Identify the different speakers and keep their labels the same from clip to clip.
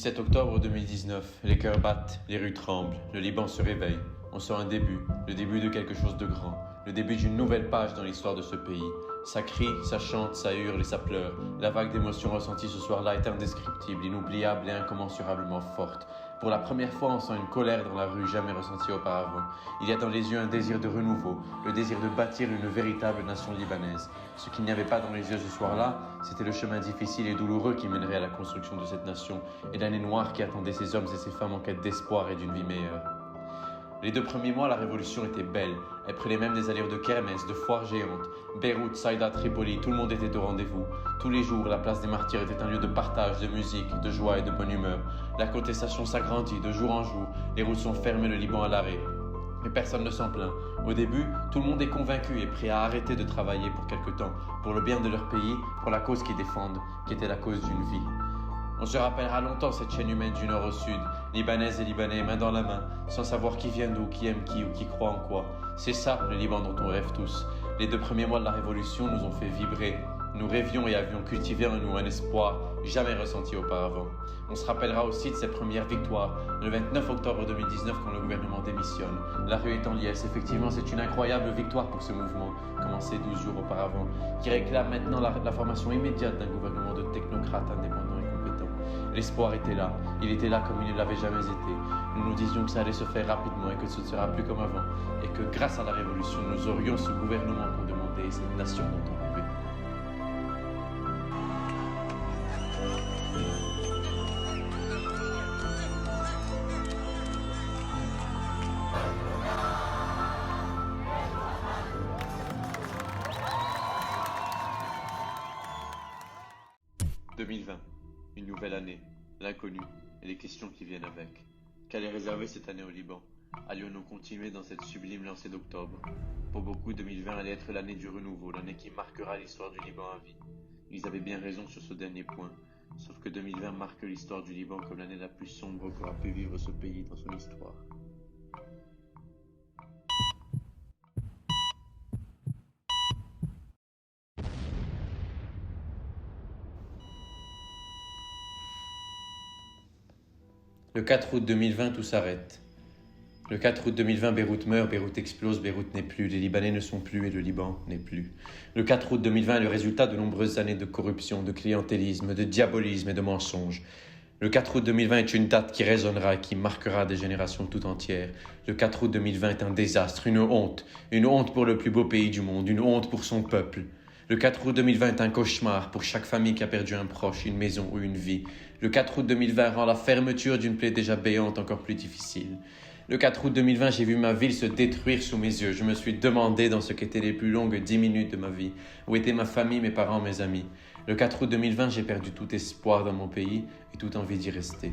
Speaker 1: 17 octobre 2019, les cœurs battent, les rues tremblent, le Liban se réveille. On sent un début, le début de quelque chose de grand, le début d'une nouvelle page dans l'histoire de ce pays. Ça crie, ça chante, ça hurle et ça pleure. La vague d'émotions ressenties ce soir-là est indescriptible, inoubliable et incommensurablement forte. Pour la première fois, on sent une colère dans la rue jamais ressentie auparavant. Il y a dans les yeux un désir de renouveau, le désir de bâtir une véritable nation libanaise. Ce qu'il n'y avait pas dans les yeux ce soir-là, c'était le chemin difficile et douloureux qui mènerait à la construction de cette nation et l'année noire qui attendait ces hommes et ces femmes en quête d'espoir et d'une vie meilleure. Les 2 premiers mois, la révolution était belle. Elle prenait même des allures de kermesse, de foire géante. Beyrouth, Saïda, Tripoli, tout le monde était au rendez-vous. Tous les jours, la place des Martyrs était un lieu de partage, de musique, de joie et de bonne humeur. La contestation s'agrandit de jour en jour. Les routes sont fermées, le Liban à l'arrêt. Mais personne ne s'en plaint. Au début, tout le monde est convaincu et prêt à arrêter de travailler pour quelque temps, pour le bien de leur pays, pour la cause qu'ils défendent, qui était la cause d'une vie. On se rappellera longtemps cette chaîne humaine du nord au sud, Libanaises et Libanais, main dans la main, sans savoir qui vient d'où, qui aime qui ou qui croit en quoi. C'est ça, le Liban dont on rêve tous. Les 2 premiers mois de la Révolution nous ont fait vibrer. Nous rêvions et avions cultivé en nous un espoir jamais ressenti auparavant. On se rappellera aussi de cette première victoire, le 29 octobre 2019 quand le gouvernement démissionne. La rue est en liesse, effectivement c'est une incroyable victoire pour ce mouvement, commencé 12 jours auparavant, qui réclame maintenant la formation immédiate d'un gouvernement de technocrates indépendants et compétents. L'espoir était là, il était là comme il ne l'avait jamais été. Nous nous disions que ça allait se faire rapidement et que ce ne sera plus comme avant, et que grâce à la révolution, nous aurions ce gouvernement qu'on demandait et cette nation dont on rêvait. « 2020, une nouvelle année, l'inconnu et les questions qui viennent avec. Qu'allait réserver cette année au Liban? Allions-nous continuer dans cette sublime lancée d'octobre? Pour beaucoup, 2020 allait être l'année du renouveau, l'année qui marquera l'histoire du Liban à vie. Ils avaient bien raison sur ce dernier point, sauf que 2020 marque l'histoire du Liban comme l'année la plus sombre qu'aura pu vivre ce pays dans son histoire. Le 4 août 2020, tout s'arrête. Le 4 août 2020, Beyrouth meurt, Beyrouth explose, Beyrouth n'est plus, les Libanais ne sont plus et le Liban n'est plus. Le 4 août 2020 est le résultat de nombreuses années de corruption, de clientélisme, de diabolisme et de mensonges. Le 4 août 2020 est une date qui résonnera et qui marquera des générations tout entières. Le 4 août 2020 est un désastre, une honte pour le plus beau pays du monde, une honte pour son peuple. Le 4 août 2020 est un cauchemar pour chaque famille qui a perdu un proche, une maison ou une vie. Le 4 août 2020 rend la fermeture d'une plaie déjà béante encore plus difficile. Le 4 août 2020, j'ai vu ma ville se détruire sous mes yeux. Je me suis demandé dans ce qu'étaient les plus longues 10 minutes de ma vie, où étaient ma famille, mes parents, mes amis. Le 4 août 2020, j'ai perdu tout espoir dans mon pays et toute envie d'y rester.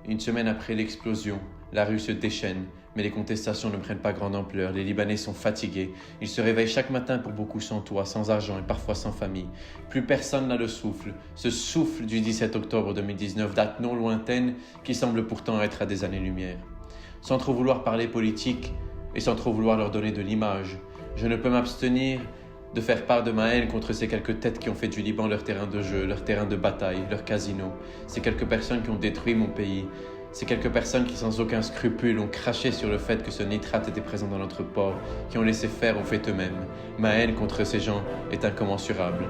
Speaker 1: Une semaine après l'explosion, la rue se déchaîne, mais les contestations ne prennent pas grande ampleur. Les Libanais sont fatigués. Ils se réveillent chaque matin pour beaucoup sans toit, sans argent et parfois sans famille. Plus personne n'a le souffle. Ce souffle du 17 octobre 2019, date non lointaine, qui semble pourtant être à des années-lumière. Sans trop vouloir parler politique et sans trop vouloir leur donner de l'image, je ne peux m'abstenir de faire part de ma haine contre ces quelques têtes qui ont fait du Liban leur terrain de jeu, leur terrain de bataille, leur casino. Ces quelques personnes qui ont détruit mon pays. Ces quelques personnes qui, sans aucun scrupule, ont craché sur le fait que ce nitrate était présent dans notre port, qui ont laissé faire ou fait eux-mêmes. Ma haine contre ces gens est incommensurable.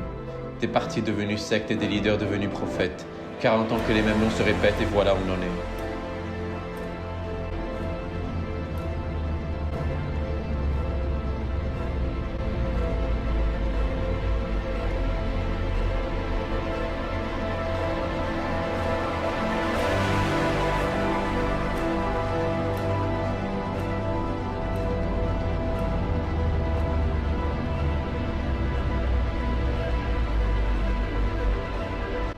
Speaker 1: Des partis devenus sectes et des leaders devenus prophètes. 40 ans que les mêmes noms se répètent et voilà où on en est.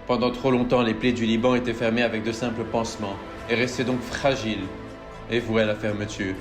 Speaker 1: Pendant trop longtemps, les plaies du Liban étaient fermées avec de simples pansements et restaient donc fragiles et vouées à la fermeture.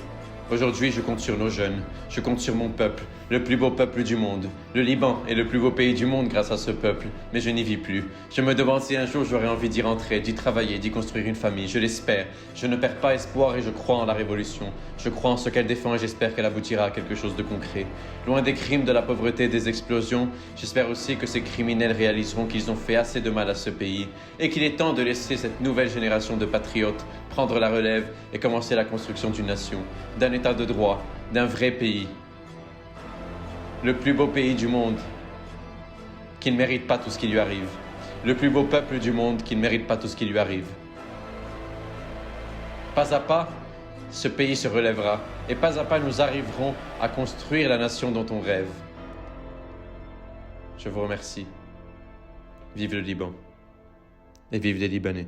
Speaker 1: Aujourd'hui, je compte sur nos jeunes, je compte sur mon peuple, le plus beau peuple du monde. Le Liban est le plus beau pays du monde grâce à ce peuple, mais je n'y vis plus. Je me demande si un jour j'aurai envie d'y rentrer, d'y travailler, d'y construire une famille. Je l'espère. Je ne perds pas espoir et je crois en la révolution. Je crois en ce qu'elle défend et j'espère qu'elle aboutira à quelque chose de concret. Loin des crimes, de la pauvreté, des explosions, j'espère aussi que ces criminels réaliseront qu'ils ont fait assez de mal à ce pays et qu'il est temps de laisser cette nouvelle génération de patriotes prendre la relève et commencer la construction d'une nation, d'un état de droit, d'un vrai pays. Le plus beau pays du monde qui ne mérite pas tout ce qui lui arrive. Le plus beau peuple du monde qui ne mérite pas tout ce qui lui arrive. Pas à pas, ce pays se relèvera et pas à pas nous arriverons à construire la nation dont on rêve. Je vous remercie. Vive le Liban et vive les Libanais.